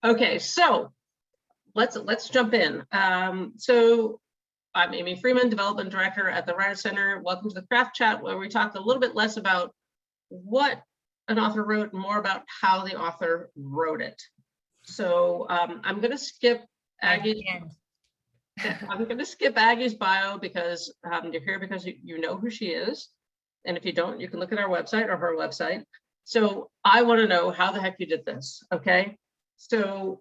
Okay, so let's jump in. So I'm Amy Freeman, Development Director at the Writers Center. Welcome to the Craft Chat, where we talk a little bit less about what an author wrote, more about how the author wrote it. So I'm going to skip Aggie. I'm going to skip Aggie's bio because you're here because you know who she is. And if you don't, you can look at our website or her website. So I want to know how the heck you did this. Okay. So,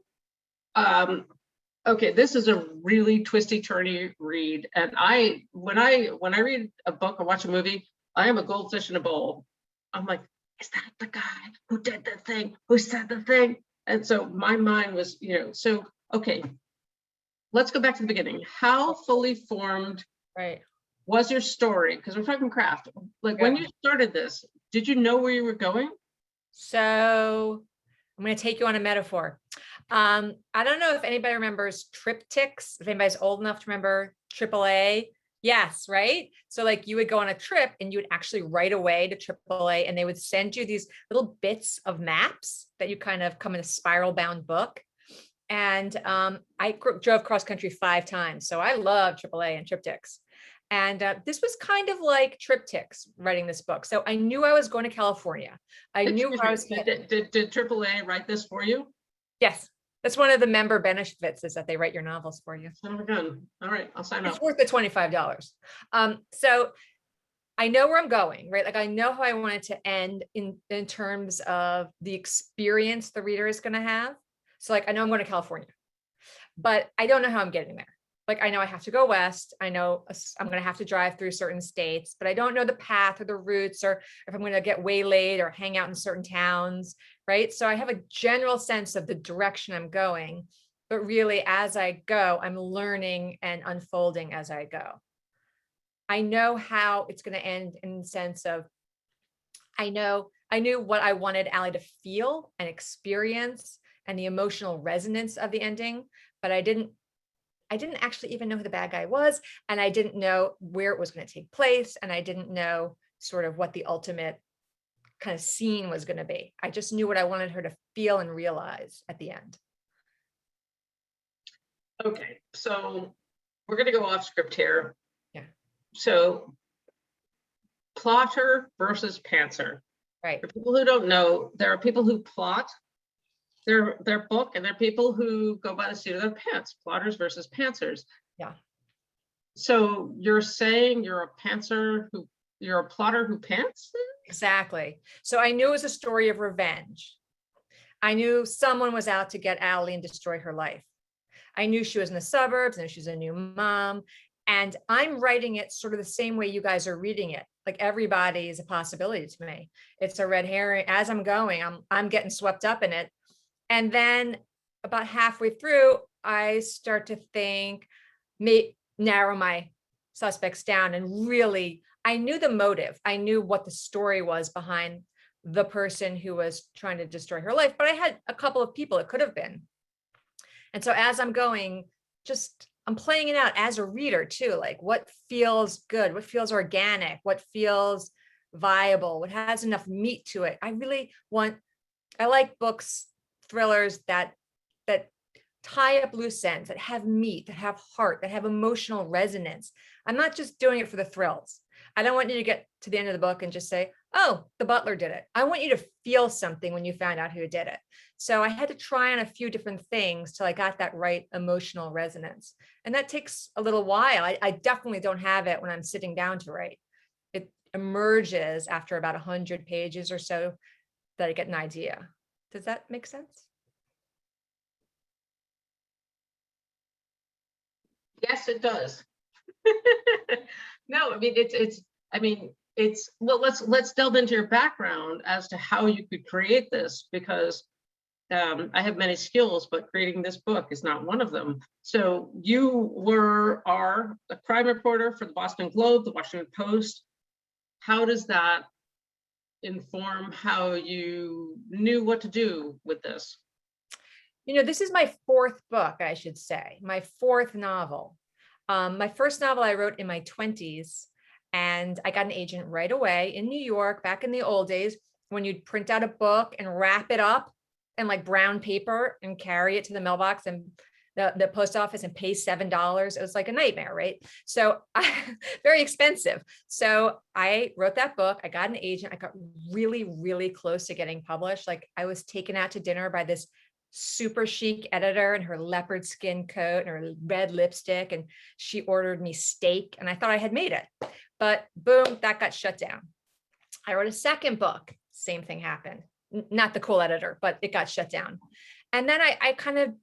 okay, this is a really twisty, turny read. And when I read a book or watch a movie, I am a goldfish in a bowl. I'm like, is that the guy who did the thing, who said the thing? And so my mind was, so, okay, let's go back to the beginning. How fully formed was your story? Because we're talking craft. Like when you started this, did you know where you were going? So I'm going to take you on a metaphor. I don't know if anybody remembers triptychs, if anybody's old enough to remember AAA. Yes, right? So like you would go on a trip and you would actually write away to AAA and they would send you these little bits of maps that you kind of come in a spiral bound book. And I drove cross country 5 times. So I love AAA and triptychs. And this was kind of like triptychs writing this book. So I knew I was going to California. I knew where I was. Did AAA write this for you? Yes. That's one of the member benefits is that they write your novels for you. Son of a gun. All right, I'll sign up. It's worth the $25. So I know where I'm going, right? Like I know how I want it to end in terms of the experience the reader is going to have. So like I know I'm going to California, but I don't know how I'm getting there. Like I know I have to go west. I know I'm going to have to drive through certain states, but I don't know the path or the routes or if I'm going to get waylaid or hang out in certain towns, right? So I have a general sense of the direction I'm going, but really as I go, I'm learning and unfolding as I go. I know how it's going to end in the sense of, I knew what I wanted Allie to feel and experience and the emotional resonance of the ending, but I didn't actually even know who the bad guy was. And I didn't know where it was going to take place. And I didn't know sort of what the ultimate kind of scene was going to be. I just knew what I wanted her to feel and realize at the end. Okay, so we're going to go off script here. Yeah. So plotter versus pantser. Right. For people who don't know, there are people who plot their book, and there are people who go by the seat of their pants, plotters versus pantsers. Yeah. So you're saying you're a plotter who pants? Exactly. So I knew it was a story of revenge. I knew someone was out to get Allie and destroy her life. I knew she was in the suburbs and she's a new mom. And I'm writing it sort of the same way you guys are reading it. Like everybody is a possibility to me. It's a red herring. As I'm going, I'm getting swept up in it. And then about halfway through, I start to think, narrow my suspects down. And really, I knew the motive. I knew what the story was behind the person who was trying to destroy her life. But I had a couple of people it could have been. And so as I'm going, I'm playing it out as a reader too. Like what feels good, what feels organic, what feels viable, what has enough meat to it. I like books, thrillers that tie up loose ends, that have meat, that have heart, that have emotional resonance. I'm not just doing it for the thrills. I don't want you to get to the end of the book and just say, oh, the butler did it. I want you to feel something when you found out who did it. So I had to try on a few different things till I got that right emotional resonance. And that takes a little while. I definitely don't have it when I'm sitting down to write. It emerges after about 100 pages or so that I get an idea. Does that make sense? Yes, it does. No, I mean, well, let's delve into your background as to how you could create this, because I have many skills, but creating this book is not one of them. So you are a crime reporter for the Boston Globe, the Washington Post. How does that inform how you knew what to do with this? This is my 4th book, I should say, my 4th novel. My first novel I wrote in my 20s, and I got an agent right away in New York back in the old days when you'd print out a book and wrap it up in like brown paper and carry it to the mailbox and the post office and pay $7. It was like a nightmare, right? So very expensive. So I wrote that book. I got an agent. I got really, really close to getting published. Like I was taken out to dinner by this super chic editor in her leopard skin coat and her red lipstick. And she ordered me steak and I thought I had made it, but boom, that got shut down. I wrote a second book. Same thing happened. Not the cool editor, but it got shut down. And then I kind of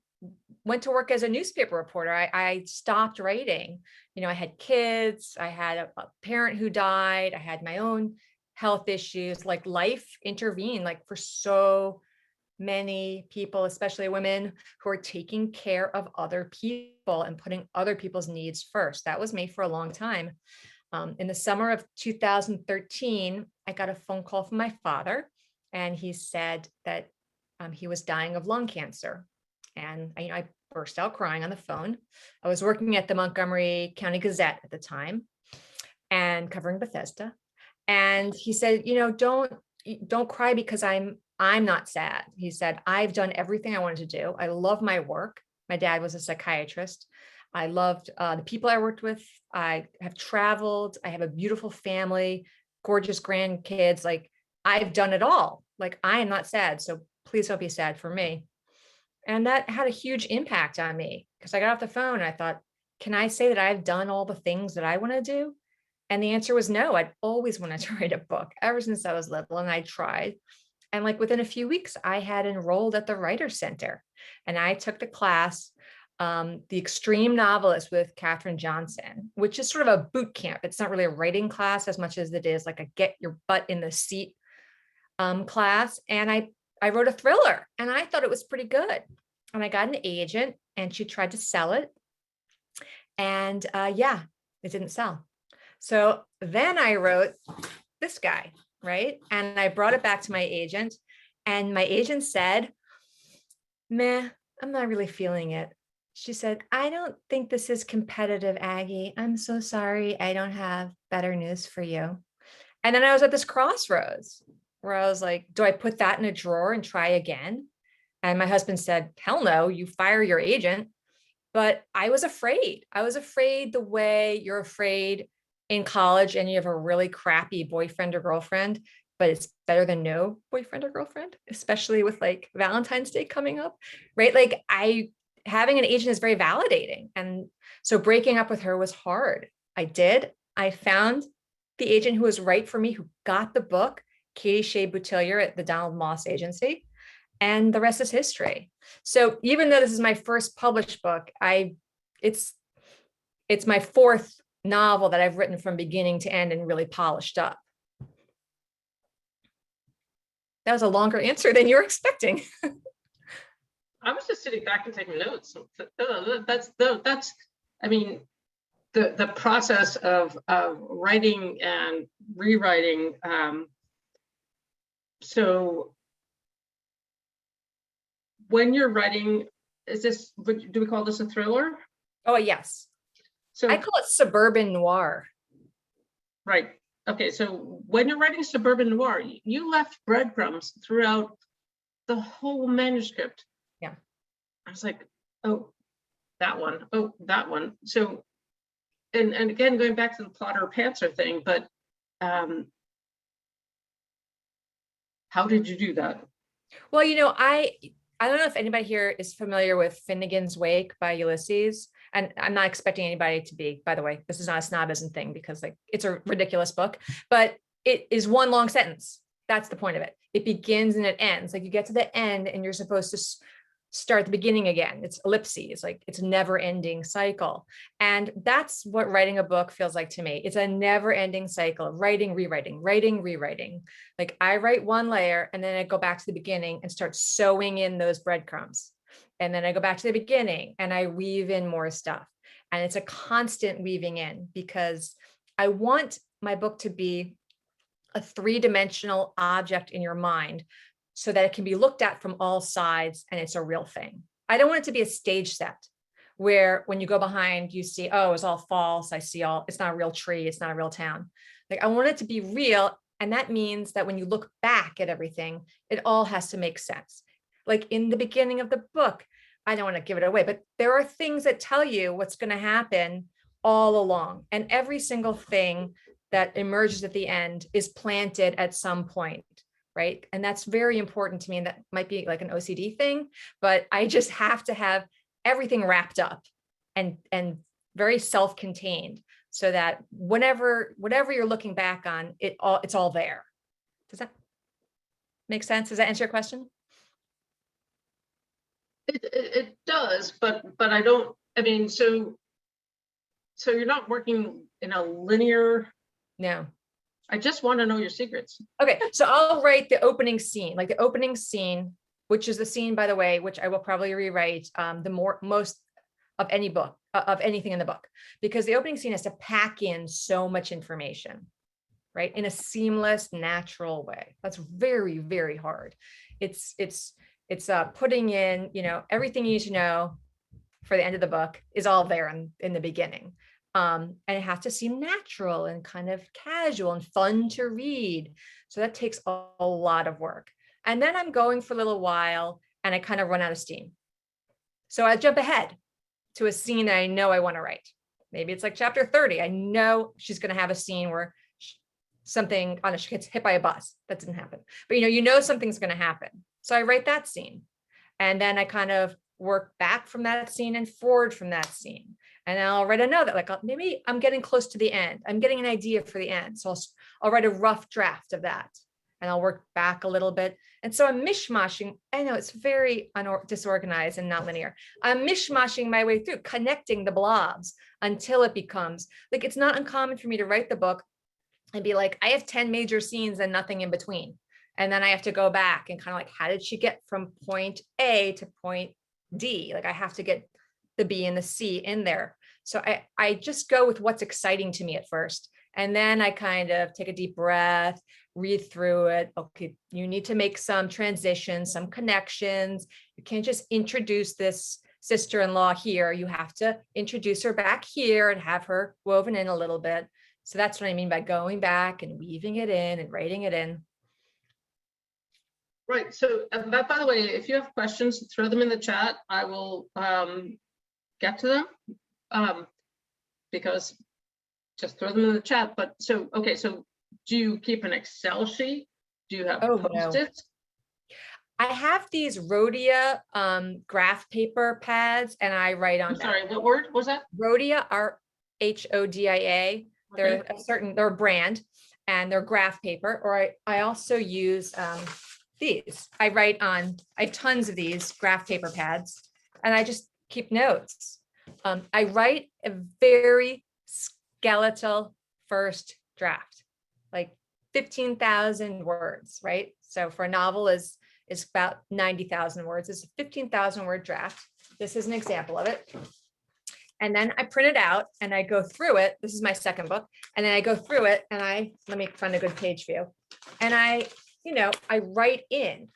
went to work as a newspaper reporter. I stopped writing. You know, I had kids, I had a parent who died, I had my own health issues, like life intervened, like for so many people, especially women who are taking care of other people and putting other people's needs first. That was me for a long time. In the summer of 2013, I got a phone call from my father, and he said that he was dying of lung cancer. And I burst out crying on the phone. I was working at the Montgomery County Gazette at the time and covering Bethesda. And he said, don't cry because I'm not sad. He said, I've done everything I wanted to do. I love my work. My dad was a psychiatrist. I loved the people I worked with. I have traveled. I have a beautiful family, gorgeous grandkids. Like I've done it all. Like I am not sad. So please don't be sad for me. And that had a huge impact on me because I got off the phone and I thought, can I say that I've done all the things that I want to do? And the answer was no. I'd always wanted to write a book ever since I was little, and I tried. And like within a few weeks, I had enrolled at the Writers Center, and I took the class, The Extreme Novelist with Katherine Johnson, which is sort of a boot camp. It's not really a writing class as much as it is like a get your butt in the seat class. And I wrote a thriller and I thought it was pretty good. And I got an agent and she tried to sell it. And it didn't sell. So then I wrote this guy, right? And I brought it back to my agent, and my agent said, meh, I'm not really feeling it. She said, I don't think this is competitive, Aggie. I'm so sorry. I don't have better news for you. And then I was at this crossroads where I was like, do I put that in a drawer and try again? And my husband said, hell no, you fire your agent. But I was afraid. I was afraid the way you're afraid in college and you have a really crappy boyfriend or girlfriend, but it's better than no boyfriend or girlfriend, especially with like Valentine's Day coming up, right? Like having an agent is very validating. And so breaking up with her was hard. I found the agent who was right for me, who got the book, Katie Shea Boutillier at the Donald Moss Agency, and the rest is history. So even though this is my first published book, it's my fourth novel that I've written from beginning to end and really polished up. That was a longer answer than you were expecting. I was just sitting back and taking notes. That's I mean, the process of writing and rewriting. So when you're writing, do we call this a thriller? Oh, yes. So I call it suburban noir. Right. Okay. So when you're writing suburban noir, you left breadcrumbs throughout the whole manuscript. Yeah. I was like, oh, that one. Oh, that one. So, and again, going back to the plotter pantser thing, but how did you do that? Well, I don't know if anybody here is familiar with Finnegan's Wake by Ulysses. And I'm not expecting anybody to be, by the way, this is not a snobism thing because like it's a ridiculous book, but it is one long sentence. That's the point of it. It begins and it ends. Like you get to the end and you're supposed to start the beginning again. It's ellipses, like it's a never ending cycle. And that's what writing a book feels like to me. It's a never ending cycle of writing, rewriting, writing, rewriting. Like I write one layer and then I go back to the beginning and start sewing in those breadcrumbs. And then I go back to the beginning and I weave in more stuff. And it's a constant weaving in because I want my book to be a three-dimensional object in your mind so that it can be looked at from all sides and it's a real thing. I don't want it to be a stage set where when you go behind, you see, oh, it's all false. It's not a real tree. It's not a real town. Like I want it to be real. And that means that when you look back at everything, it all has to make sense. Like in the beginning of the book, I don't want to give it away, but there are things that tell you what's going to happen all along. And every single thing that emerges at the end is planted at some point, right? And that's very important to me. And that might be like an OCD thing, but I just have to have everything wrapped up and very self-contained, so that whatever you're looking back on, it's all there. Does that make sense? Does that answer your question? It does, but I don't, I mean, so you're not working in a linear. No. I just want to know your secrets. Okay, so I'll write the opening scene, like the opening scene, which is the scene, by the way, which I will probably rewrite most of any book, of anything in the book, because the opening scene has to pack in so much information, right? In a seamless, natural way. That's very, very hard. It's putting in, everything you need to know for the end of the book is all there in the beginning. And it has to seem natural and kind of casual and fun to read. So that takes a lot of work. And then I'm going for a little while and I kind of run out of steam. So I jump ahead to a scene that I know I want to write. Maybe it's like chapter 30. I know she's going to have a scene where something, I don't know, she gets hit by a bus. That didn't happen. But you know something's going to happen. So I write that scene. And then I kind of work back from that scene and forward from that scene. And then I'll write another, like maybe I'm getting close to the end. I'm getting an idea for the end. So I'll write a rough draft of that. And I'll work back a little bit. And so I'm mishmashing. I know it's very disorganized and not linear. I'm mishmashing my way through, connecting the blobs until it becomes, like, it's not uncommon for me to write the book and be like, I have 10 major scenes and nothing in between. And then I have to go back and kind of like, how did she get from point A to point D? Like I have to get the B and the C in there. So I just go with what's exciting to me at first. And then I kind of take a deep breath, read through it. Okay, you need to make some transitions, some connections. You can't just introduce this sister-in-law here. You have to introduce her back here and have her woven in a little bit. So that's what I mean by going back and weaving it in and writing it in. Right. So by the way, if you have questions, throw them in the chat. I will get to them because just throw them in the chat. But so, okay, so do you keep an Excel sheet? Do you have Post-its? I have these Rhodia graph paper pads and I write on them. Sorry, what word was that? Rhodia, RHODIA. They're they're a brand and they're graph paper. Or I also use these. I have tons of these graph paper pads and I just keep notes. I write a very skeletal first draft, like 15,000 words, right? So for a novel is about 90,000 words. It's a 15,000 word draft. This is an example of it. And then I print it out and I go through it. This is my second book. And then I go through it and let me find a good page view. And I write in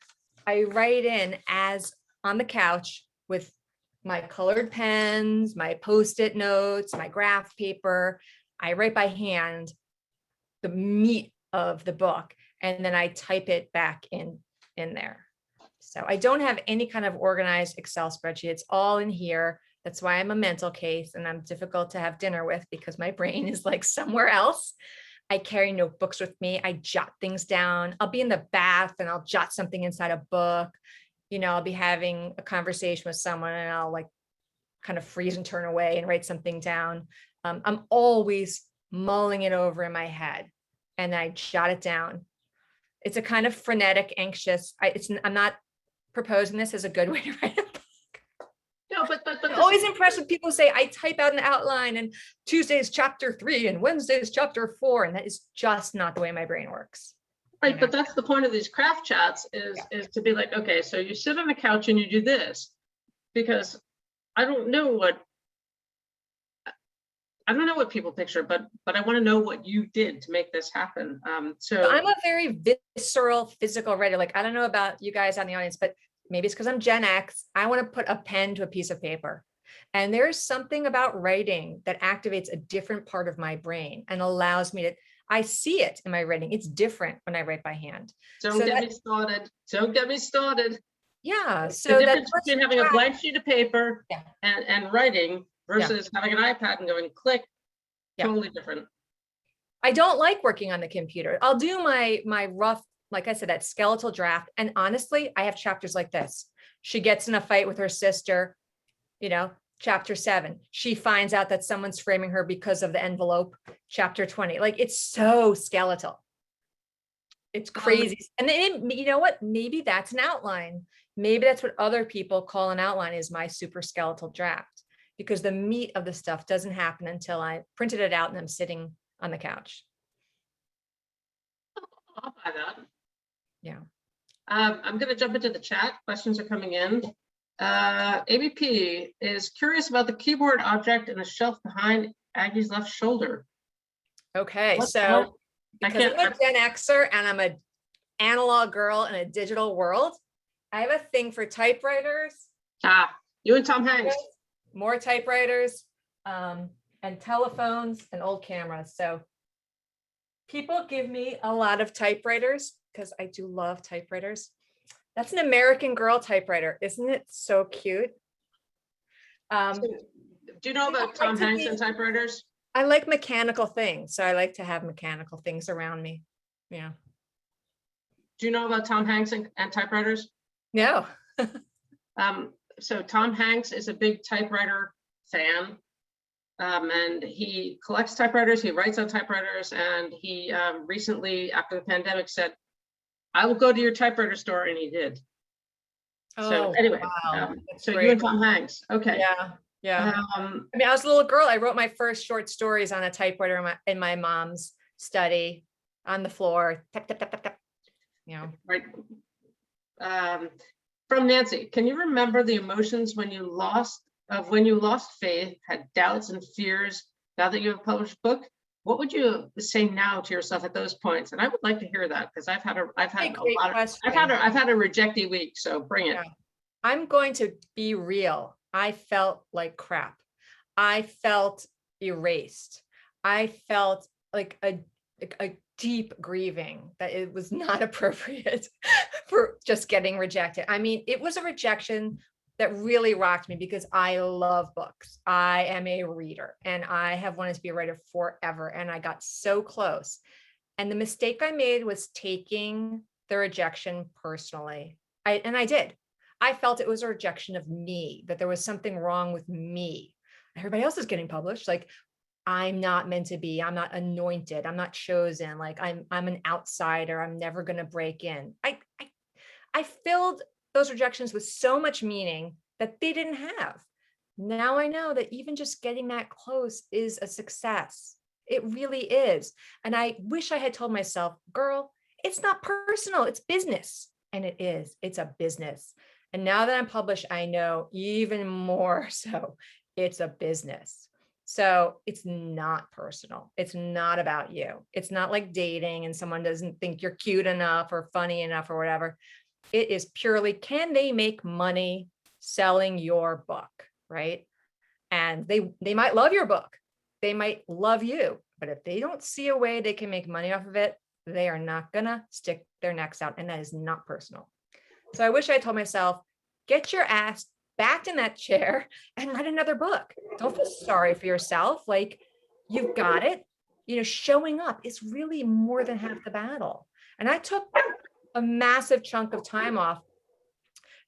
as on the couch with my colored pens, my Post-it notes, my graph paper. I write by hand the meat of the book, and then I type it back in there. So I don't have any kind of organized Excel spreadsheet. It's all in here. That's why I'm a mental case and I'm difficult to have dinner with because my brain is like somewhere else. I carry notebooks with me. I jot things down. I'll be in the bath and I'll jot something inside a book. I'll be having a conversation with someone and I'll like kind of freeze and turn away and write something down. I'm always mulling it over in my head and I jot it down. It's a kind of frenetic, anxious. I'm not proposing this as a good way to write a book. No, but I'm always impressed when people say I type out an outline and Tuesday's chapter 3 and Wednesday's chapter 4, and that is just not the way my brain works. Right, but that's the point of these craft chats is to be like, okay, so you sit on the couch and you do this, because I don't know what people picture, but I want to know what you did to make this happen. So I'm a very visceral, physical writer. Like, I don't know about you guys on the audience, but maybe it's because I'm Gen X. I want to put a pen to a piece of paper. And there's something about writing that activates a different part of my brain and allows me to, I see it in my writing. It's different when I write by hand. Don't get me started. Yeah, The so that difference first between having a draft- blank sheet of paper Yeah. and writing versus having an iPad and going click, Yeah. totally different. I don't like working on the computer. I'll do my rough, like I said, that skeletal draft. And honestly, I have chapters like this. She gets in a fight with her sister, you know, chapter 7. She finds out that someone's framing her because of the envelope, chapter 20. Like, it's so skeletal. It's crazy. And then, you know what? Maybe that's an outline. Maybe that's what other people call an outline, is my super skeletal draft, because the meat of the stuff doesn't happen until I printed it out and I'm sitting on the couch. I'll buy that. Yeah. I'm going to jump into the chat. Questions are coming in. ABP is curious about the keyboard object in the shelf behind Aggie's left shoulder. Okay, What- so what- I because I'm can't. a Gen Xer and I'm an analog girl in a digital world, I have a thing for typewriters, You and Tom Hanks. more typewriters, and telephones and old cameras. So people give me a lot of typewriters because I do love typewriters. That's an American Girl typewriter. Isn't it so cute? Do you know about Tom Hanks and typewriters? I like mechanical things. So I like to have mechanical things around me. Yeah. Do you know about Tom Hanks and typewriters? No. So Tom Hanks is a big typewriter fan. And he collects typewriters, he writes on typewriters, and he recently, after the pandemic, said, I will go to your typewriter store, and he did. So anyway, wow. so great. you and Tom Hanks, okay. Yeah, yeah. I mean, I was a little girl. I wrote my first short stories on a typewriter in my mom's study on the floor. Tap, tap, tap, tap, tap. You know. Right. From Nancy, can you remember the emotions when you lost faith, had doubts and fears now that you have published a book? What would you say now to yourself at those points? And I would like to hear that, because I've had a lot of, I've had a rejecty week, so bring it. Yeah. I'm going to be real. I felt like crap. I felt erased. I felt like a deep grieving that it was not appropriate for just getting rejected. I mean, it was a rejection that really rocked me because I love books. I am a reader and I have wanted to be a writer forever. And I got so close. And the mistake I made was taking the rejection personally. I did. I felt it was a rejection of me, that there was something wrong with me. Everybody else is getting published. Like, I'm not meant to be, I'm not anointed, I'm not chosen. Like, I'm an outsider. I'm never going to break in. I filled those rejections with so much meaning that they didn't have. Now I know that even just getting that close is a success. It really is. And I wish I had told myself, girl, it's not personal, it's business. And it is, it's a business. And now that I'm published, I know even more so it's a business. So it's not personal. It's not about you. It's not like dating and someone doesn't think you're cute enough or funny enough or whatever. It is purely, can they make money selling your book, right? And they might love your book. They might love you, but if they don't see a way they can make money off of it, they are not gonna stick their necks out, and that is not personal. So I wish I told myself, get your ass back in that chair and write another book. Don't feel sorry for yourself. Like, you've got it. You know, showing up is really more than half the battle. And I took a massive chunk of time off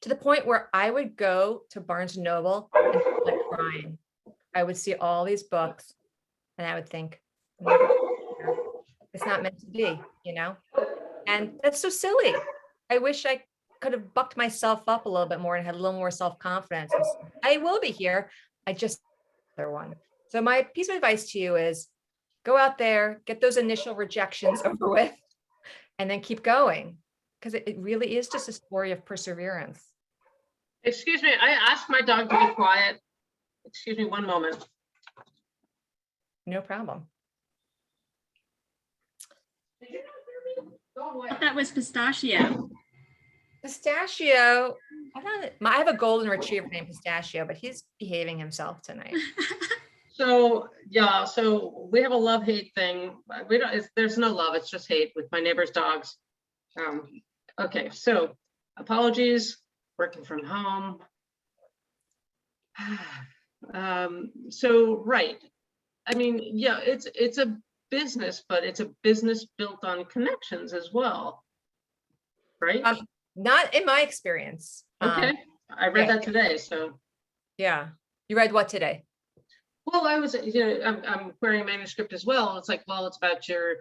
to the point where I would go to Barnes & Noble and feel like crying. I would see all these books and I would think, it's not meant to be, you know? And that's so silly. I wish I could have bucked myself up a little bit more and had a little more self-confidence. I will be here. I just, another one. So my piece of advice to you is go out there, get those initial rejections over with, and then keep going. Because it really is just a story of perseverance. Excuse me, I asked my dog to be quiet. Excuse me one moment. No problem. That was pistachio. Pistachio, I have a golden retriever named Pistachio, but he's behaving himself tonight. So yeah, so we have a love-hate thing. We don't. There's no love. It's just hate with my neighbor's dogs. Okay, so apologies working from home. So, right. I mean, yeah, it's a business, but it's a business built on connections as well, right? Not in my experience. Okay, I read yeah. that today, so. Yeah. You read what today? Well, I was, I'm querying manuscript as well. It's like, well, it's about your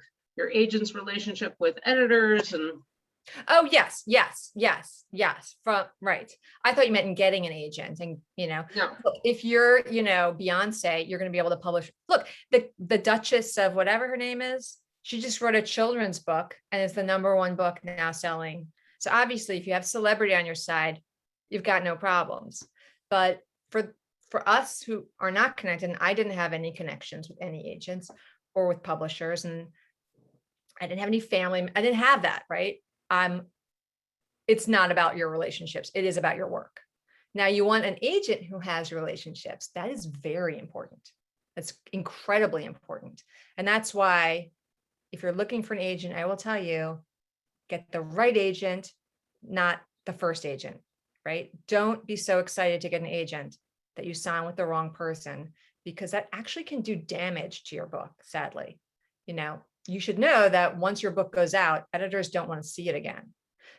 agent's relationship with editors and. Oh, yes. From right. I thought you meant in getting an agent, and No. if you're, Beyonce, you're going to be able to publish. Look, the Duchess of whatever her name is, she just wrote a children's book and it's the #1 book now selling. So obviously, if you have celebrity on your side, you've got no problems. But for us who are not connected, and I didn't have any connections with any agents or with publishers, and I didn't have any family. I didn't have that, right? It's not about your relationships. It is about your work. Now you want an agent who has relationships. That is very important. That's incredibly important. And that's why if you're looking for an agent, I will tell you, get the right agent, not the first agent, right? Don't be so excited to get an agent that you sign with the wrong person, because that actually can do damage to your book, sadly. You should know that once your book goes out, editors don't want to see it again.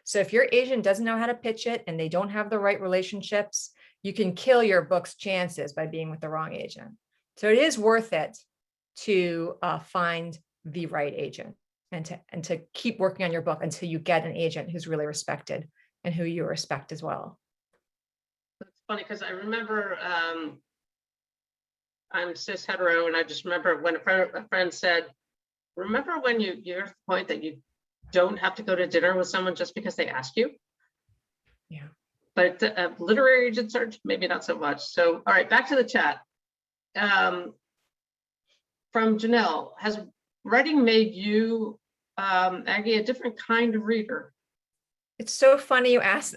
So if your agent doesn't know how to pitch it and they don't have the right relationships, you can kill your book's chances by being with the wrong agent. So it is worth it to find the right agent and to keep working on your book until you get an agent who's really respected and who you respect as well. It's funny because I remember I'm cis hetero, and I just remember when a friend said, remember when you're at the point that you don't have to go to dinner with someone just because they ask you? Yeah. But literary agent search, maybe not so much. So, all right, back to the chat. From Janelle, has writing made you, Aggie, a different kind of reader? It's so funny you asked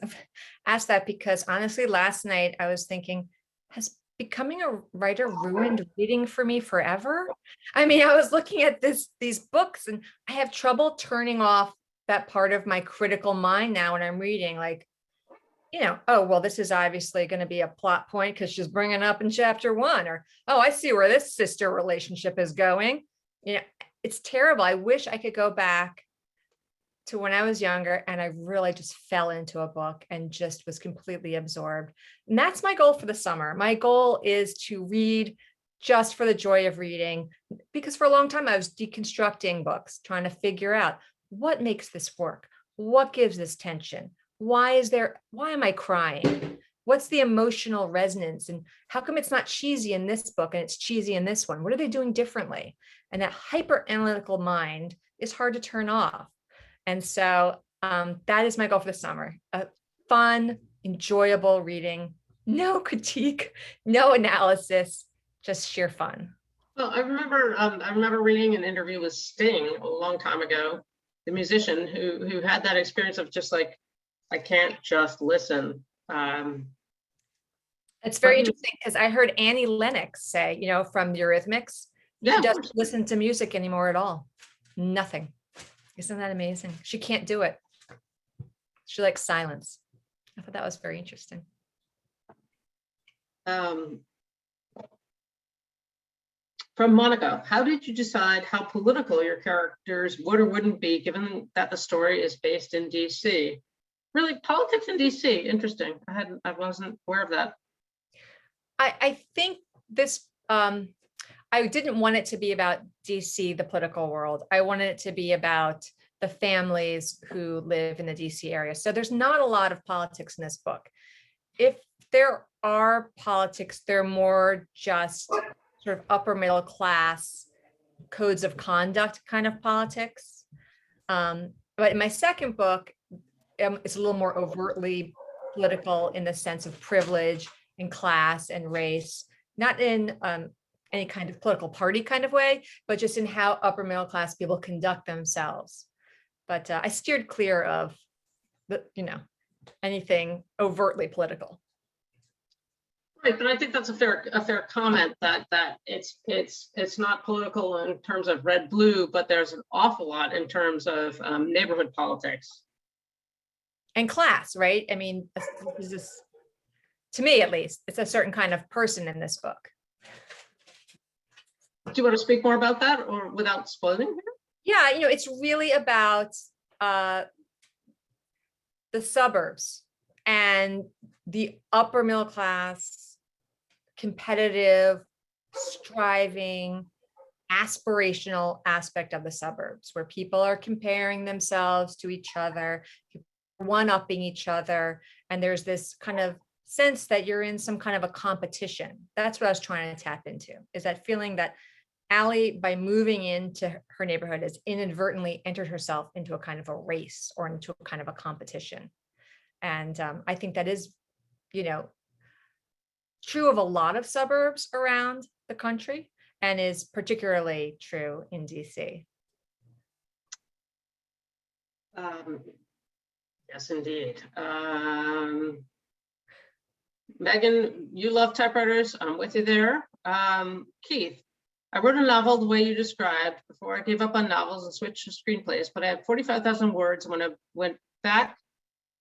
that, because honestly, last night I was thinking, has becoming a writer ruined reading for me forever? I mean, I was looking at these books and I have trouble turning off that part of my critical mind now when I'm reading, like, oh, well, this is obviously going to be a plot point because she's bringing up in chapter 1, or, oh, I see where this sister relationship is going. It's terrible. I wish I could go back to when I was younger and I really just fell into a book and just was completely absorbed. And that's my goal for the summer. My goal is to read just for the joy of reading, because for a long time I was deconstructing books, trying to figure out what makes this work? What gives this tension? Why am I crying? What's the emotional resonance? And how come it's not cheesy in this book and it's cheesy in this one? What are they doing differently? And that hyper analytical mind is hard to turn off. And so that is my goal for the summer. Fun, enjoyable reading, no critique, no analysis, just sheer fun. Well, I remember reading an interview with Sting a long time ago, the musician who had that experience of just like, I can't just listen. It's very interesting because I heard Annie Lennox say, from the Eurythmics, she doesn't listen to music anymore at all. Nothing. Isn't that amazing? She can't do it. She likes silence. I thought that was very interesting. From Monica, how did you decide how political your characters would or wouldn't be, given that the story is based in DC? Really, politics in DC, interesting. I wasn't aware of that. I think this, I didn't want it to be about DC, the political world. I wanted it to be about the families who live in the DC area. So there's not a lot of politics in this book. If there are politics, they're more just sort of upper middle class codes of conduct kind of politics. But in my second book, it's a little more overtly political in the sense of privilege and class and race, not in any kind of political party kind of way, but just in how upper middle class people conduct themselves. But I steered clear of anything overtly political. Right, but I think that's a fair comment that it's not political in terms of red blue, but there's an awful lot in terms of neighborhood politics. and class, right? I mean, this is, to me at least, it's a certain kind of person in this book. Do you want to speak more about that or without spoiling? Yeah, it's really about the suburbs and the upper middle class, competitive, striving, aspirational aspect of the suburbs, where people are comparing themselves to each other, one-upping each other, and there's this kind of sense that you're in some kind of a competition. That's what I was trying to tap into, is that feeling that Allie, by moving into her neighborhood, has inadvertently entered herself into a kind of a race or into a kind of a competition. And I think that is, true of a lot of suburbs around the country, and is particularly true in DC. Yes, indeed. Megan, you love typewriters. I'm with you there. Keith, I wrote a novel the way you described before I gave up on novels and switched to screenplays, but I had 45,000 words. When I went back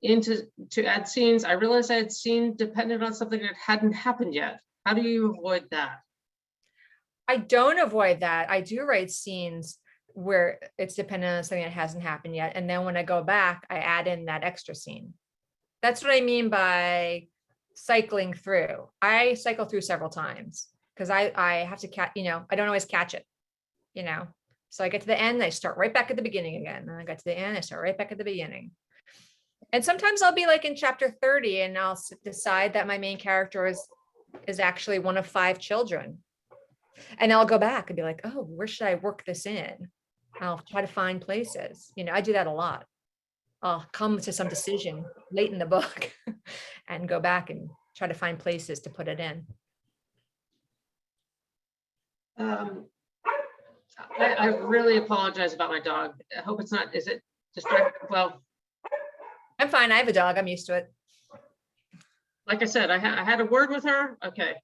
to add scenes, I realized I had scene dependent on something that hadn't happened yet. How do you avoid that? I don't avoid that. I do write scenes where it's dependent on something that hasn't happened yet. And then when I go back, I add in that extra scene. That's what I mean by cycling through. I cycle through several times because I have to catch, I don't always catch it, So I get to the end, I start right back at the beginning again. And I get to the end, I start right back at the beginning. And sometimes I'll be like in chapter 30 and I'll decide that my main character is actually one of 5 children. And I'll go back and be like, oh, where should I work this in? I'll try to find places. I do that a lot. I'll come to some decision late in the book and go back and try to find places to put it in. I really apologize about my dog. I hope it's not, is it distracting? Well, I'm fine. I have a dog. I'm used to it. like I said, I had a word with her. Okay.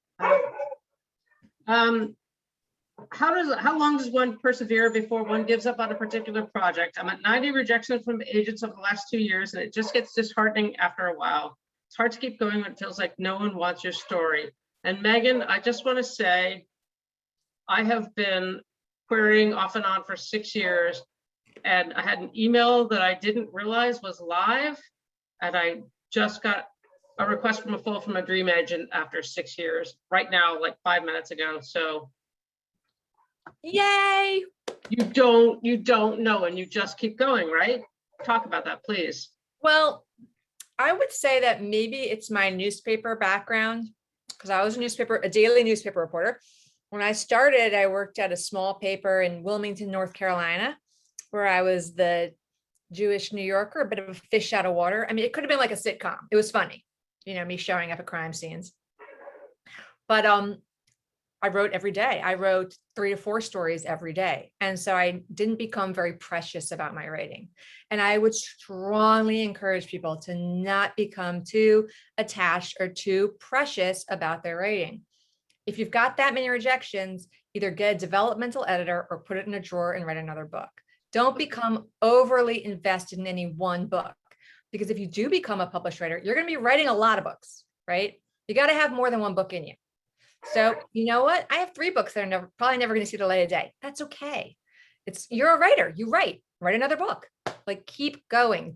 How long does one persevere before one gives up on a particular project? I'm at 90 rejections from agents over the last 2 years, and it just gets disheartening after a while. It's hard to keep going when it feels like no one wants your story. And Megan, I just want to say, I have been querying off and on for 6 years, and I had an email that I didn't realize was live, and I just got a request from a dream agent after 6 years, right now, like 5 minutes ago. So yay! You don't know, and you just keep going, right? Talk about that, please. Well, I would say that maybe it's my newspaper background, because I was a daily newspaper reporter. When I started, I worked at a small paper in Wilmington, North Carolina, where I was the Jewish New Yorker, a bit of a fish out of water. I mean, it could have been like a sitcom. It was funny, me showing up at crime scenes. But I wrote every day. I wrote 3 to 4 stories every day. And so I didn't become very precious about my writing. And I would strongly encourage people to not become too attached or too precious about their writing. If you've got that many rejections, either get a developmental editor or put it in a drawer and write another book. Don't become overly invested in any one book, because if you do become a published writer, you're going to be writing a lot of books, right? You got to have more than one book in you. So you know what? I have 3 books that are probably never going to see the light of day. That's okay. You're a writer. You write another book. Like, keep going.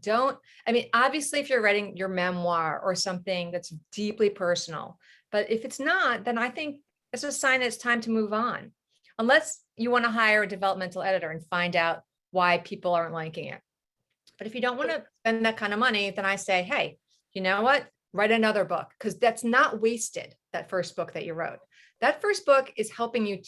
Obviously, if you're writing your memoir or something that's deeply personal, but if it's not, then I think it's a sign that it's time to move on. Unless you want to hire a developmental editor and find out why people aren't liking it. But if you don't want to spend that kind of money, then I say, hey, you know what? Write another book, because that's not wasted, that first book that you wrote. That first book is helping you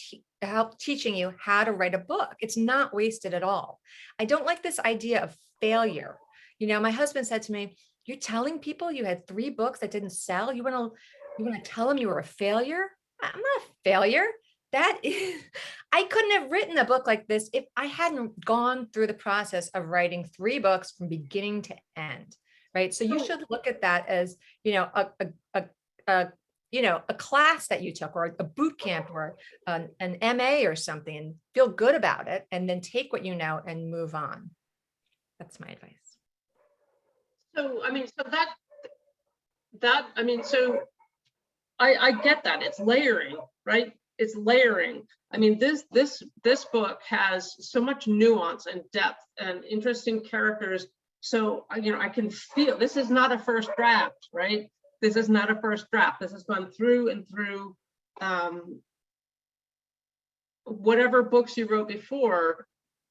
teaching you how to write a book. It's not wasted at all. I don't like this idea of failure. My husband said to me, you're telling people you had 3 books that didn't sell? You want to tell them you were a failure? I'm not a failure. I couldn't have written a book like this if I hadn't gone through the process of writing 3 books from beginning to end. Right. So you should look at that as, a class that you took, or a boot camp, or an MA or something, and feel good about it, and then take what you know and move on. That's my advice. So, I mean, I mean, so I get that. It's layering, right? It's layering. I mean, this book has so much nuance and depth and interesting characters. So, you know, I can feel this is not a first draft, right? This is not a first draft. This has gone through and through whatever books you wrote before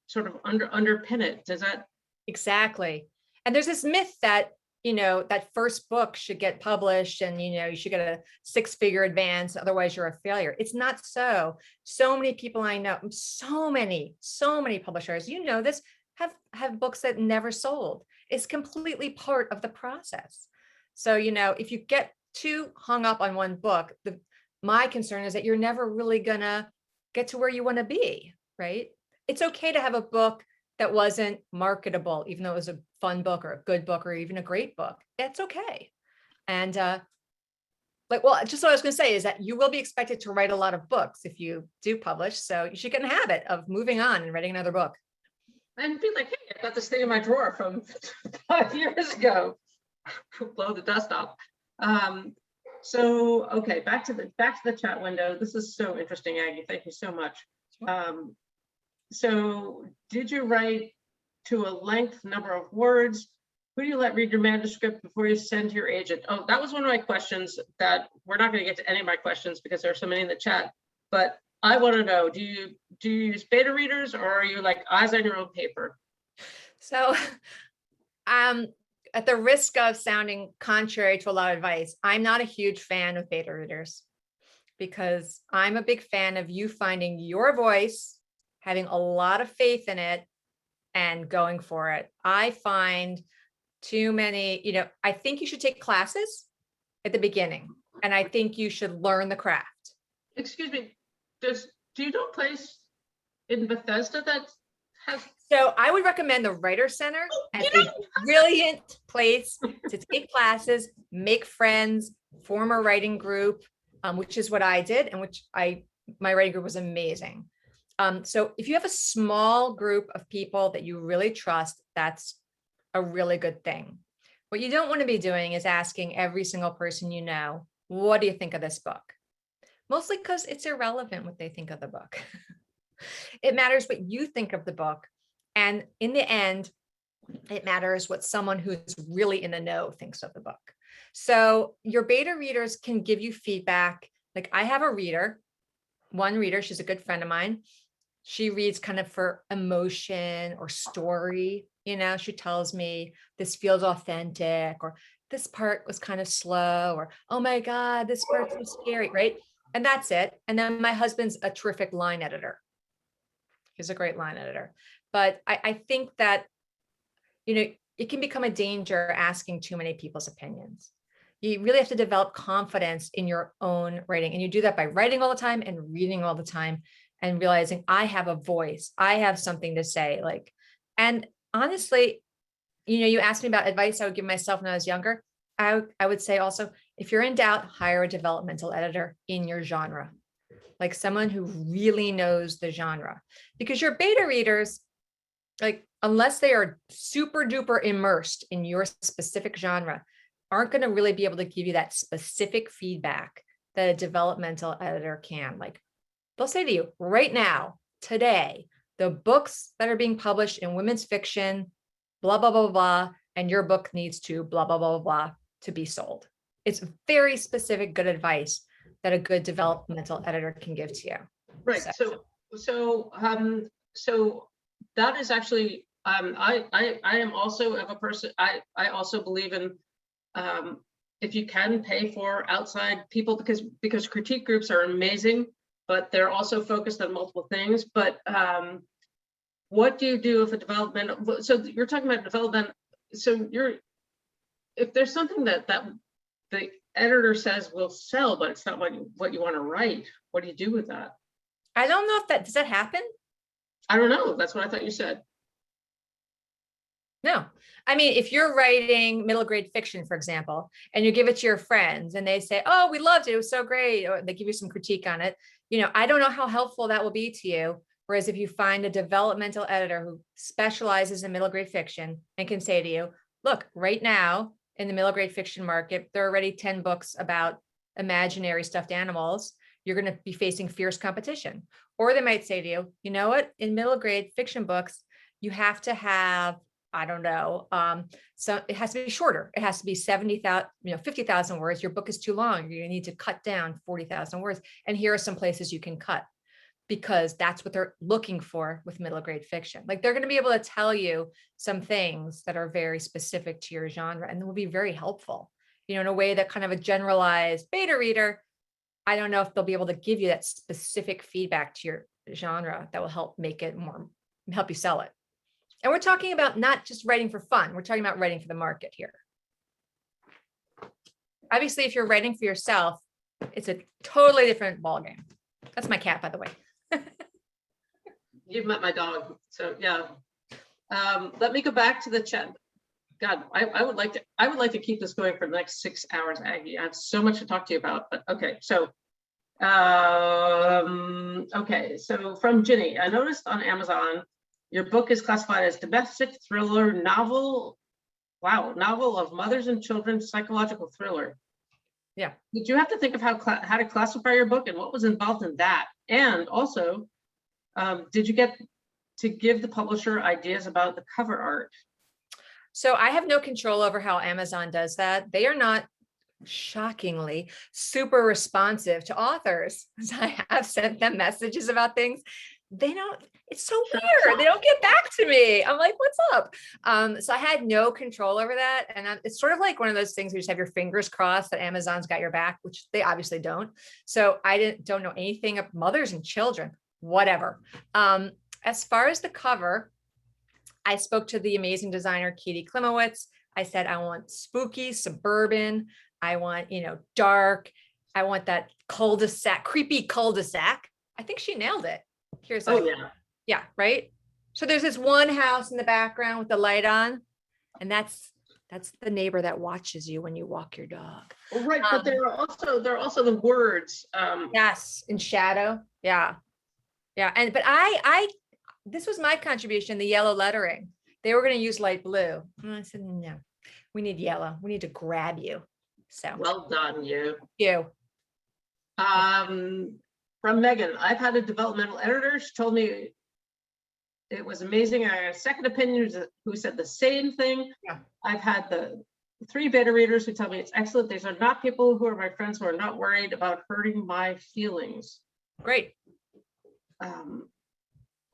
sort of underpin it. Does that? Exactly. And there's this myth that, you know, that first book should get published and, you know, you should get a 6-figure advance, otherwise you're a failure. It's not so. So many people I know, so many publishers, you know, this have books that never sold. It's completely part of the process. So, you know, if you get too hung up on one book, my concern is that you're never really gonna get to where you want to be, right? It's okay to have a book that wasn't marketable, even though it was a fun book or a good book or even a great book. That's okay. And just what I was going to say is that you will be expected to write a lot of books if you do publish. So you should get in the habit of moving on and writing another book. And be like, hey, I got this thing in my drawer from 5 years ago. Blow the dust off. So okay, back to the chat window. This is so interesting, Aggie. Thank you so much. So did you write to a length number of words? Who do you let read your manuscript before you send to your agent? Oh, that was one of my questions that we're not going to get to any of my questions because there are so many in the chat, but I want to know, do you use beta readers or are you like eyes on your own paper? So at the risk of sounding contrary to a lot of advice, I'm not a huge fan of beta readers because I'm a big fan of you finding your voice, having a lot of faith in it and going for it. I find too many, you know, I think you should take classes at the beginning and I think you should learn the craft. Excuse me, do you know a place in Bethesda that has? So I would recommend the Writer Center as a brilliant place to take classes, make friends, form a writing group, which is what I did, and my writing group was amazing. So if you have a small group of people that you really trust, that's a really good thing. What you don't want to be doing is asking every single person you know, what do you think of this book? Mostly because it's irrelevant what they think of the book. It matters what you think of the book. And in the end, it matters what someone who's really in the know thinks of the book. So your beta readers can give you feedback. Like I have one reader, she's a good friend of mine. She reads kind of for emotion or story. You know, she tells me this feels authentic, or this part was kind of slow, or, oh my God, this part's so scary, right? And that's it. And then my husband's a terrific line editor. He's a great line editor. But I think that, you know, it can become a danger asking too many people's opinions. You really have to develop confidence in your own writing. And you do that by writing all the time and reading all the time and realizing I have a voice. I have something to say. And honestly, you know, you asked me about advice I would give myself when I was younger. I would say also, if you're in doubt, hire a developmental editor in your genre, like someone who really knows the genre, because your beta readers, like, unless they are super duper immersed in your specific genre, aren't going to really be able to give you that specific feedback that a developmental editor can. Like, they'll say to you right now, today, the books that are being published in women's fiction, blah, blah, blah, blah, and your book needs to blah, blah, blah, blah, to be sold. It's very specific, good advice that a good developmental editor can give to you. Right. So that is actually, I am also of a person, I also believe in, if you can pay for outside people, because critique groups are amazing, but they're also focused on multiple things. But what do you do if a development, so you're talking about development, so if there's something that the editor says will sell, but it's not what you want to write, what do you do with that? I don't know if does that happen? I don't know. That's what I thought you said. No. I mean, if you're writing middle grade fiction, for example, and you give it to your friends and they say, oh, we loved it, it was so great, or they give you some critique on it, you know, I don't know how helpful that will be to you. Whereas if you find a developmental editor who specializes in middle grade fiction and can say to you, look, right now in the middle grade fiction market, there are already 10 books about imaginary stuffed animals. You're going to be facing fierce competition. Or they might say to you, you know what, in middle grade fiction books, you have to have, I don't know, so it has to be shorter. It has to be 70,000, 50,000 words. Your book is too long. You're going to need to cut down 40,000 words. And here are some places you can cut, because that's what they're looking for with middle grade fiction. Like, they're going to be able to tell you some things that are very specific to your genre and will be very helpful, in a way that kind of a generalized beta reader, I don't know if they'll be able to give you that specific feedback to your genre that will help help you sell it. And we're talking about not just writing for fun. We're talking about writing for the market here. Obviously, if you're writing for yourself, it's a totally different ballgame. That's my cat, by the way. You've met my dog, so yeah. Let me go back to the chat. God, I would like to keep this going for the next 6 hours, Aggie. I have so much to talk to you about, but okay. So, okay. So from Ginny, I noticed on Amazon, your book is classified as domestic thriller novel. Wow, novel of mothers and children, psychological thriller. Yeah. Did you have to think of how to classify your book and what was involved in that? And also, did you get to give the publisher ideas about the cover art? So I have no control over how Amazon does that. They are not, shockingly, super responsive to authors. I have sent them messages about things. They don't, it's so weird. They don't get back to me. I'm like, what's up? So I had no control over that. And it's sort of like one of those things where you just have your fingers crossed that Amazon's got your back, which they obviously don't. So I don't know anything of mothers and children, whatever. As far as the cover, I spoke to the amazing designer, Katie Klimowitz. I said, I want spooky, suburban. I want, dark. I want that cul-de-sac, creepy cul-de-sac. I think she nailed it. Here's yeah, right. So there's this one house in the background with the light on, and that's the neighbor that watches you when you walk your dog. Well, right, but there are also the words. Yes, in shadow. Yeah, yeah. But this was my contribution, the yellow lettering. They were going to use light blue. And I said, no, we need yellow. We need to grab you. So Well done, you. You. From Megan, I've had a developmental editor. She told me it was amazing. I had a second opinion who said the same thing. Yeah. I've had the 3 beta readers who tell me it's excellent. These are not people who are my friends who are not worried about hurting my feelings. Great.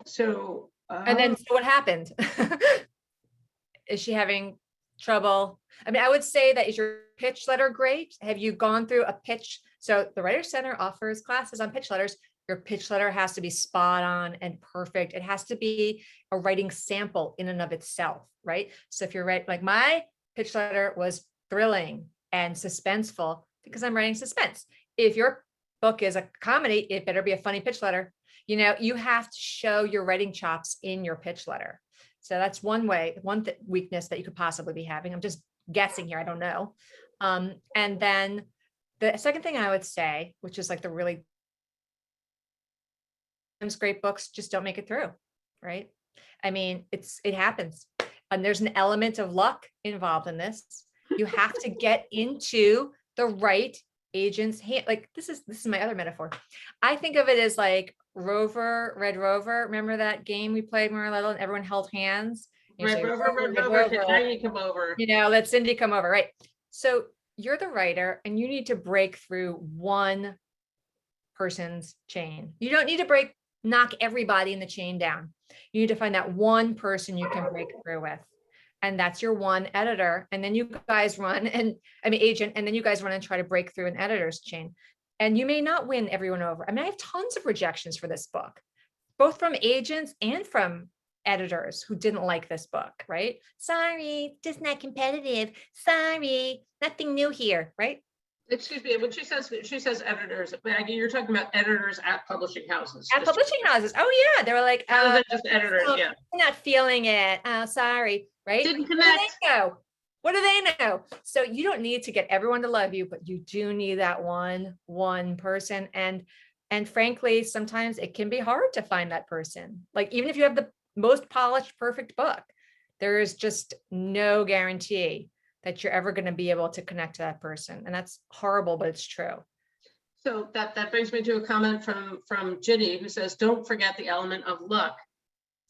So what happened? Is she having trouble? I mean, I would say that, is your pitch letter great? Have you gone through a pitch? So the Writers Center offers classes on pitch letters. Your pitch letter has to be spot on and perfect. It has to be a writing sample in and of itself, right? So if you're right, like my pitch letter was thrilling and suspenseful because I'm writing suspense. If your book is a comedy, it better be a funny pitch letter. You have to show your writing chops in your pitch letter. So that's one way, weakness that you could possibly be having. I'm just guessing here. I don't know. And then the second thing I would say, which is like the really great books just don't make it through, right? I mean, it happens. And there's an element of luck involved in this. You have to get into the right agent's hand. Like this is my other metaphor. I think of it as like Red Rover. Remember that game we played when we were little and everyone held hands? Red Rover, can Aggie come over? Let Cindy come over, right? So you're the writer and you need to break through one person's chain. You don't need to knock everybody in the chain down. You need to find that one person you can break through with. And that's your one editor. And then you guys agent, and then you guys run and try to break through an editor's chain. And you may not win everyone over. I mean, I have tons of rejections for this book, both from agents and from editors who didn't like this book, right? Sorry, just not competitive. Sorry, nothing new here, right? Excuse me, when she says editors, Aggie, you're talking about editors at publishing houses. At publishing houses. Oh yeah, they were like, just editors, yeah. I'm not feeling it. Oh, sorry, right? Didn't connect. What do they know? So you don't need to get everyone to love you, but you do need that one person. And frankly, sometimes it can be hard to find that person. Like even if you have the most polished, perfect book, There is just no guarantee that you're ever going to be able to connect to that person. And that's horrible, but it's true. So that brings me to a comment from Ginny, who says, don't forget the element of luck.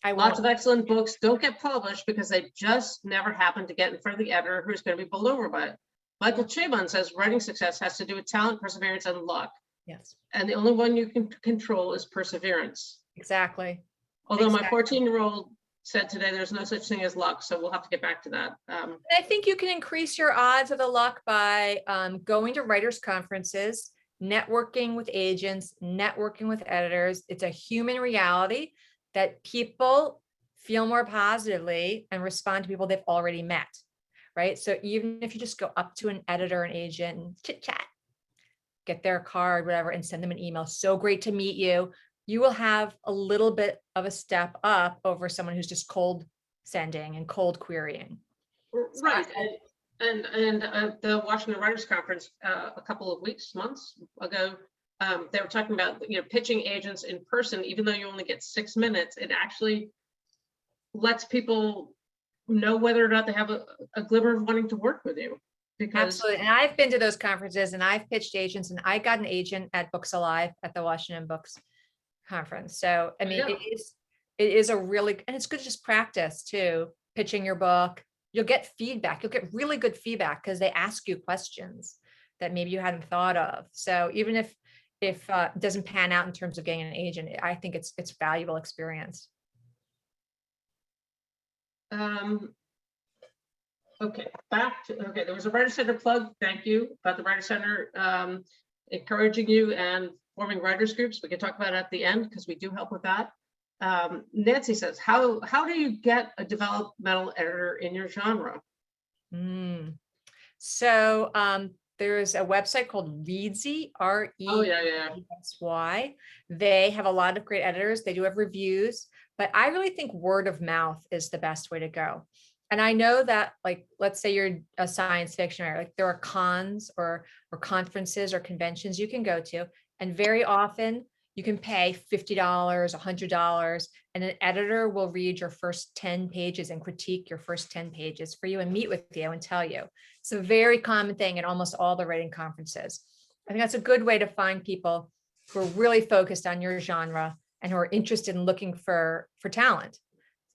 Lots of excellent books don't get published because they just never happen to get in front of the editor who's going to be bowled over by it. Michael Chabon says writing success has to do with talent, perseverance, and luck. Yes. And the only one you can control is perseverance. Exactly. Although my Exactly. 14-year-old said today there's no such thing as luck, so we'll have to get back to that. I think you can increase your odds of the luck by going to writers' conferences, networking with agents, networking with editors. It's a human reality that people feel more positively and respond to people they've already met, right? So even if you just go up to an editor, an agent, and chit chat, get their card, whatever, and send them an email. So great to meet you. You will have a little bit of a step up over someone who's just cold sending and cold querying. Right. And the Washington Writers Conference a couple of months ago, they were talking about, pitching agents in person. Even though you only get 6 minutes, it actually lets people know whether or not they have a glimmer of wanting to work with you. Because absolutely. And I've been to those conferences and I've pitched agents, and I got an agent at Books Alive at the Washington Books Conference. So, I mean, Yeah. it is a really, and it's good to just practice too, pitching your book. You'll get feedback. You'll get really good feedback because they ask you questions that maybe you hadn't thought of. So even if it doesn't pan out in terms of getting an agent, I think it's valuable experience. Okay, there was a Writer Center plug, thank you, about the Writer Center encouraging you and forming writers groups. We can talk about it at the end because we do help with that. Nancy says, how do you get a developmental editor in your genre? So there's a website called Reedsy, REEDSY. They have a lot of great editors. They do have reviews, but I really think word of mouth is the best way to go. And I know that, like, let's say you're a science fiction writer, like there are cons or conferences or conventions you can go to, and very often you can pay $50, $100, and an editor will read your first 10 pages and critique your first 10 pages for you and meet with you and tell you. It's a very common thing at almost all the writing conferences. I think that's a good way to find people who are really focused on your genre and who are interested in looking for talent.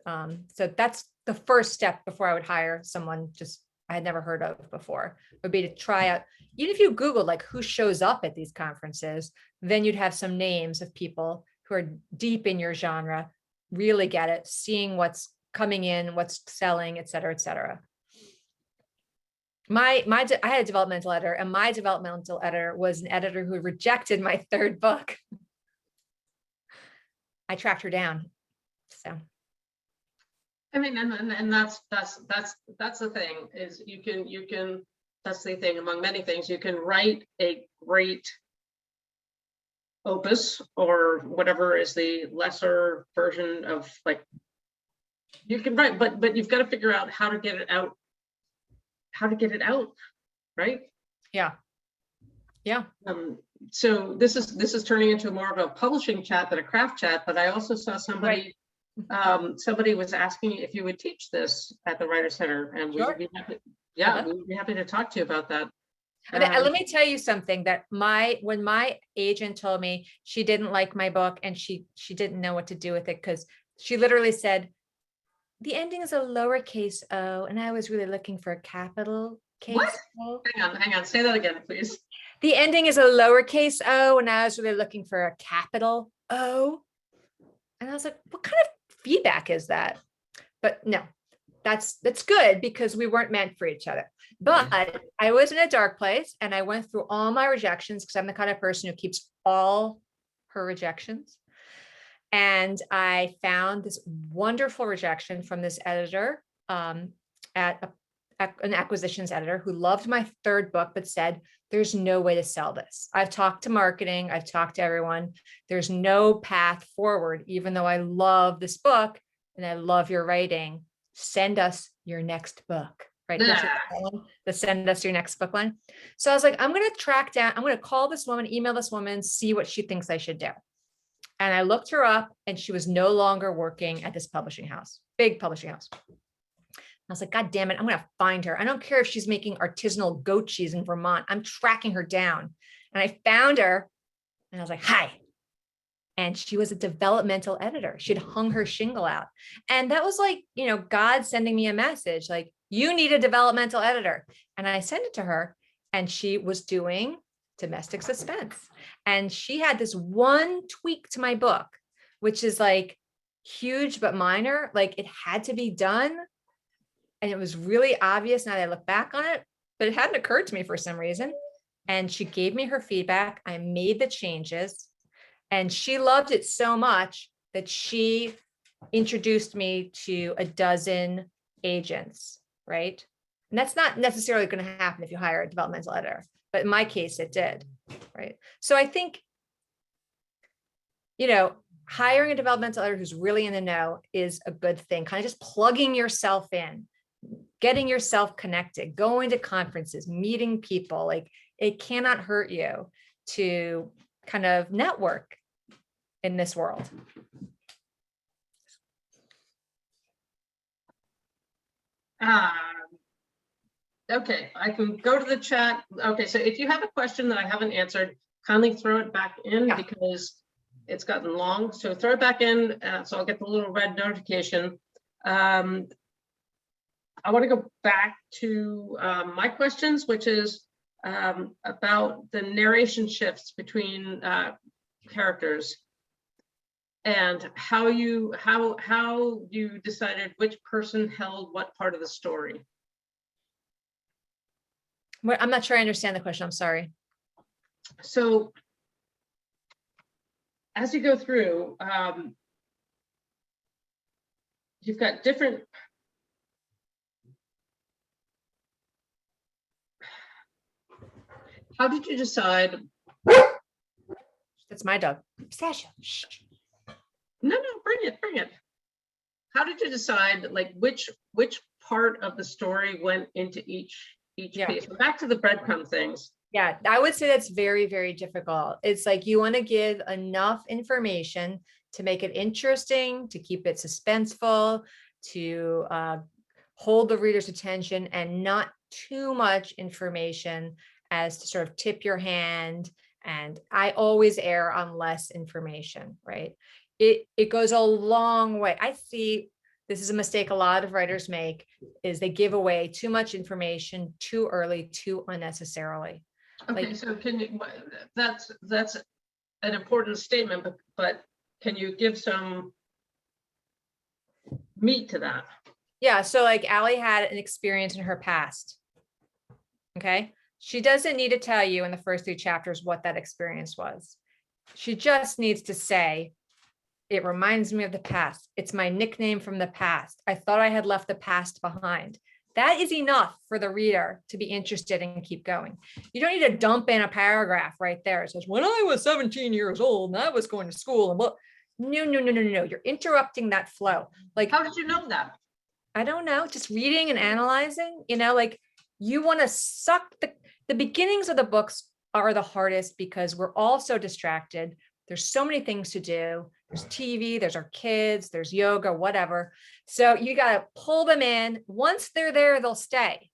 So that's the first step before I would hire someone just I had never heard of before, would be to try out, even if you Google like who shows up at these conferences, then you'd have some names of people who are deep in your genre, really get it, seeing what's coming in, what's selling, et cetera, et cetera. I had a developmental editor, and my developmental editor was an editor who rejected my third book. I tracked her down. So. I mean, and that's the thing is you can that's the thing among many things, you can write a great opus or whatever is the lesser version of, like, you can write, but you've got to figure out how to get it out, right? Yeah. So this is turning into more of a publishing chat than a craft chat, but I also saw somebody. Right. Somebody was asking if you would teach this at the Writer Center, and Sure. we'd be happy, we'd be happy to talk to you about that. Let me tell you something that when my agent told me she didn't like my book and she didn't know what to do with it, because she literally said, the ending is a lowercase o, and I was really looking for a capital case. What? O. Hang on, say that again, please. The ending is a lowercase o, and I was really looking for a capital O. And I was like, what kind of feedback is that? But no, that's good, because we weren't meant for each other. But I was in a dark place, and I went through all my rejections, because I'm the kind of person who keeps all her rejections. And I found this wonderful rejection from this editor at an acquisitions editor who loved my third book, but said, there's no way to sell this. I've talked to marketing. I've talked to everyone. There's no path forward, even though I love this book and I love your writing. Send us your next book, right? The send us your next book line. So I was like, I'm going to call this woman, email this woman, see what she thinks I should do. And I looked her up, and she was no longer working at this publishing house, big publishing house. I was like, God damn it, I'm going to find her. I don't care if she's making artisanal goat cheese in Vermont. I'm tracking her down. And I found her and I was like, hi. And she was a developmental editor. She'd hung her shingle out. And that was like, you know, God sending me a message like, you need a developmental editor. And I sent it to her and she was doing domestic suspense. And she had this one tweak to my book, which is like huge but minor. Like it had to be done. And it was really obvious now that I look back on it, but it hadn't occurred to me for some reason. And she gave me her feedback. I made the changes and she loved it so much that she introduced me to a dozen agents, right? And that's not necessarily going to happen if you hire a developmental editor, but in my case, it did, right? So I think, you know, hiring a developmental editor who's really in the know is a good thing. Kind of just plugging yourself in, getting yourself connected, going to conferences, meeting people. Like it cannot hurt you to kind of network in this world. Okay, I can go to the chat. Okay, so if you have a question that I haven't answered, kindly throw it back in because it's gotten long. So throw it back in, so I'll get the little red notification. I want to go back to my questions, which is about the narration shifts between characters and how you decided which person held what part of the story. I'm not sure I understand the question. I'm sorry. So as you go through, you've got different. How did you decide? That's my dog. Sasha. No, bring it. How did you decide like which part of the story went into each piece? Back to the breadcrumb things. Yeah, I would say that's very, very difficult. It's like you want to give enough information to make it interesting, to keep it suspenseful, to hold the reader's attention, and not too much information as to sort of tip your hand. And I always err on less information, right? It goes a long way. I see this is a mistake a lot of writers make, is they give away too much information too early, too unnecessarily. Okay, like, so can you, that's an important statement, but can you give some meat to that? Yeah, so like Allie had an experience in her past. Okay, she doesn't need to tell you in the first 3 chapters what that experience was. She just needs to say, it reminds me of the past. It's my nickname from the past. I thought I had left the past behind. That is enough for the reader to be interested and keep going. You don't need to dump in a paragraph right there. It says, when I was 17 years old and I was going to school and well, no. You're interrupting that flow. Like, how did you know that? I don't know. Just reading and analyzing, you know, like you want to suck the beginnings of the books are the hardest because we're all so distracted. There's so many things to do. There's TV, there's our kids, there's yoga, whatever. So you got to pull them in. Once they're there, they'll stay.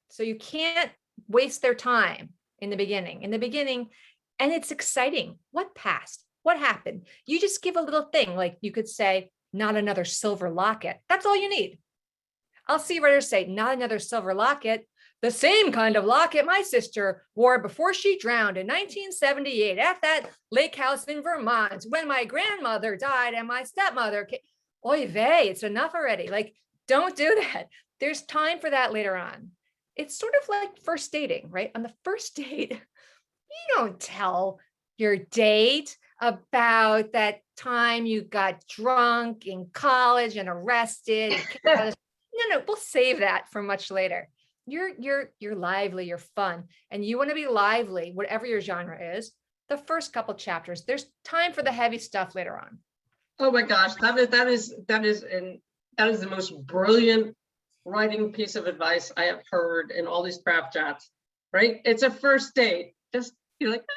So you can't waste their time in the beginning. And it's exciting. What passed? What happened? You just give a little thing. Like you could say, not another silver locket. That's all you need. I'll see writers say, not another silver locket. The same kind of locket my sister wore before she drowned in 1978 at that lake house in Vermont when my grandmother died and my stepmother came. Oy vey, it's enough already. Like, don't do that. There's time for that later on. It's sort of like first dating, right? On the first date, you don't tell your date about that time you got drunk in college and arrested. No, we'll save that for much later. You're lively, you're fun, and you want to be lively, whatever your genre is. The first couple chapters, there's time for the heavy stuff later on. Oh my gosh, that is the most brilliant writing piece of advice I have heard in all these craft chats. Right? It's a first date. Just you're like, oh,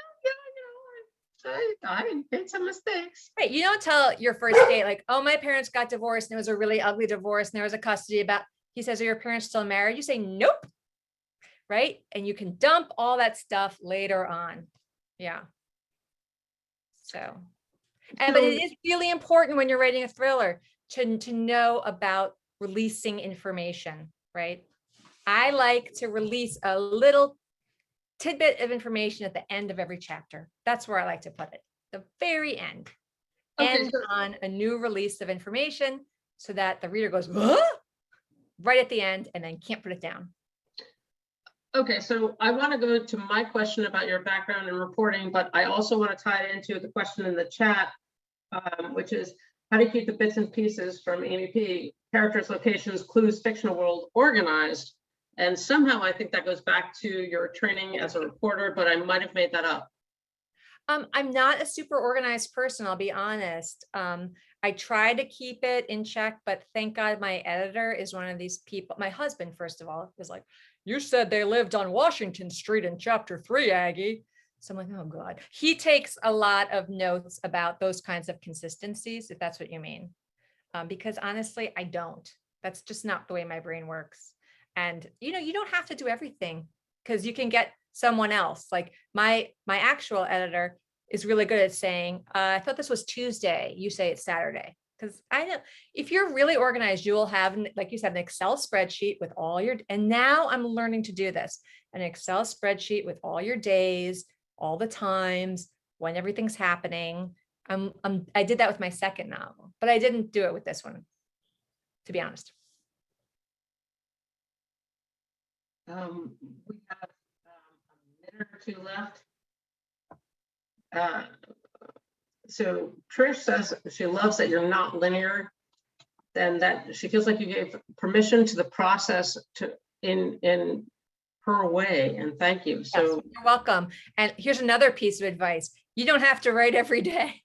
yeah, I made some mistakes. Right. You don't tell your first date like, oh, my parents got divorced and it was a really ugly divorce and there was a custody about. He says, are your parents still married? You say, nope. Right? And you can dump all that stuff later on. Yeah. So, but it is really important when you're writing a thriller to know about releasing information, right? I like to release a little tidbit of information at the end of every chapter. That's where I like to put it, the very end. Okay, End on a new release of information so that the reader goes, huh? Right at the end and then can't put it down. Okay, so I want to go to my question about your background in reporting, but I also want to tie it into the question in the chat, which is how do you keep the bits and pieces from Amy P, characters, locations, clues, fictional world organized? And somehow I think that goes back to your training as a reporter, but I might have made that up. I'm not a super organized person, I'll be honest. I try to keep it in check, but thank God my editor is one of these people. My husband, first of all, is like, you said they lived on Washington Street in chapter 3, Aggie. So I'm like, oh God. He takes a lot of notes about those kinds of consistencies, if that's what you mean. Because honestly, I don't. That's just not the way my brain works. And you don't have to do everything because you can get someone else. Like my actual editor is really good at saying, I thought this was Tuesday. You say it's Saturday. Because I know if you're really organized, you will have, like you said, an Excel spreadsheet with all your, and now I'm learning to do this, an Excel spreadsheet with all your days, all the times, when everything's happening. I did that with my second novel, but I didn't do it with this one, to be honest. We have a minute or two left. So Trish says she loves that you're not linear, and that she feels like you gave permission to the process to in her way, and thank you. So yes, you're welcome. And here's another piece of advice. You don't have to write every day.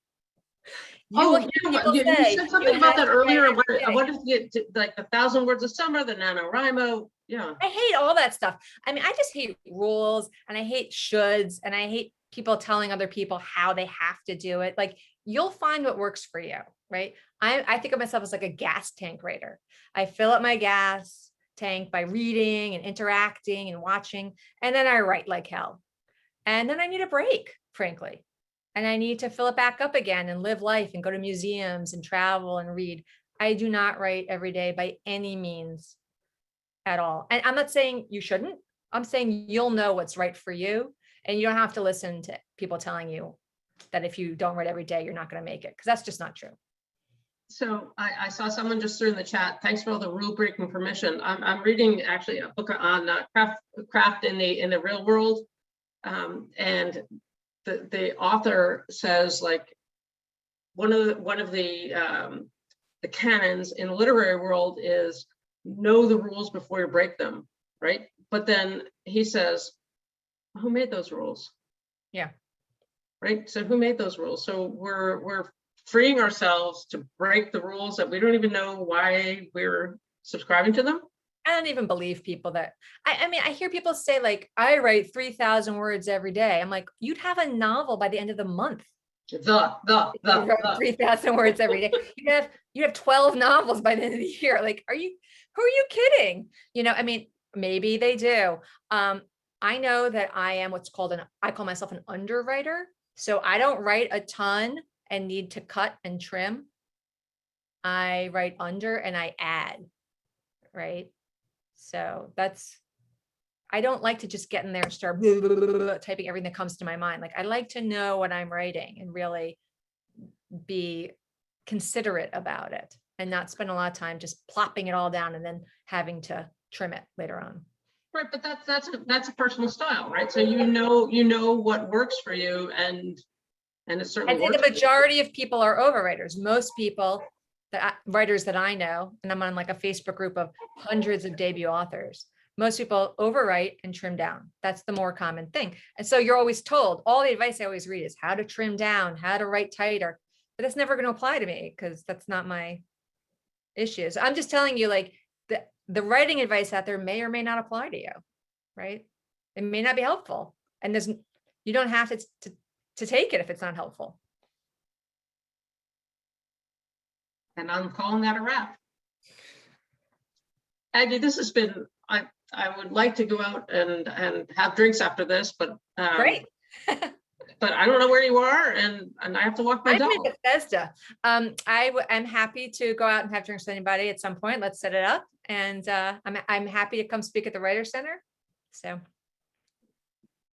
you said something about that earlier. I wanted to get to, like, the 1,000 words of summer, the NaNoWriMo. Yeah. I hate all that stuff. I mean, I just hate rules and I hate shoulds and I hate people telling other people how they have to do it. Like you'll find what works for you, right? I think of myself as like a gas tank writer. I fill up my gas tank by reading and interacting and watching, and then I write like hell. And then I need a break, frankly. And I need to fill it back up again and live life and go to museums and travel and read. I do not write every day by any means at all. And I'm not saying you shouldn't. I'm saying you'll know what's right for you. And you don't have to listen to people telling you that if you don't write every day, you're not going to make it, because that's just not true. So I saw someone just threw in the chat, thanks for all the rule breaking permission. I'm reading actually a book on craft in the real world. And the author says, like, one of the canons in the literary world is know the rules before you break them, right? But then he says, who made those rules? Yeah. Right. So who made those rules? So we're freeing ourselves to break the rules that we don't even know why we're subscribing to them. I don't even believe people that, I mean, I hear people say like, I write 3,000 words every day. I'm like, you'd have a novel by the end of the month. The 3,000 words every day. You have 12 novels by the end of the year. Like, who are you kidding? I mean, maybe they do. I know that I am I call myself an underwriter. So I don't write a ton and need to cut and trim. I write under and I add, right? So I don't like to just get in there and start typing everything that comes to my mind. Like I like to know what I'm writing and really be considerate about it and not spend a lot of time just plopping it all down and then having to trim it later on. Right, but that's a personal style, right? So you know what works for you, and it certainly I think works. the majority of people are overwriters. Most people, writers that I know, and I'm on like a Facebook group of hundreds of debut authors, most people overwrite and trim down. That's the more common thing. And so you're always told, all the advice I always read is how to trim down, how to write tighter, but that's never going to apply to me because that's not my issue. So I'm just telling you, like, the writing advice out there may or may not apply to you, right? It may not be helpful. And you don't have to take it if it's not helpful. And I'm calling that a wrap. Aggie, this has been, I would like to go out and have drinks after this, but Great. but I don't know where you are, and I have to walk my I'm dog. in Bethesda. I'm happy to go out and have drinks with anybody at some point. Let's set it up. And I'm happy to come speak at the Writer Center. So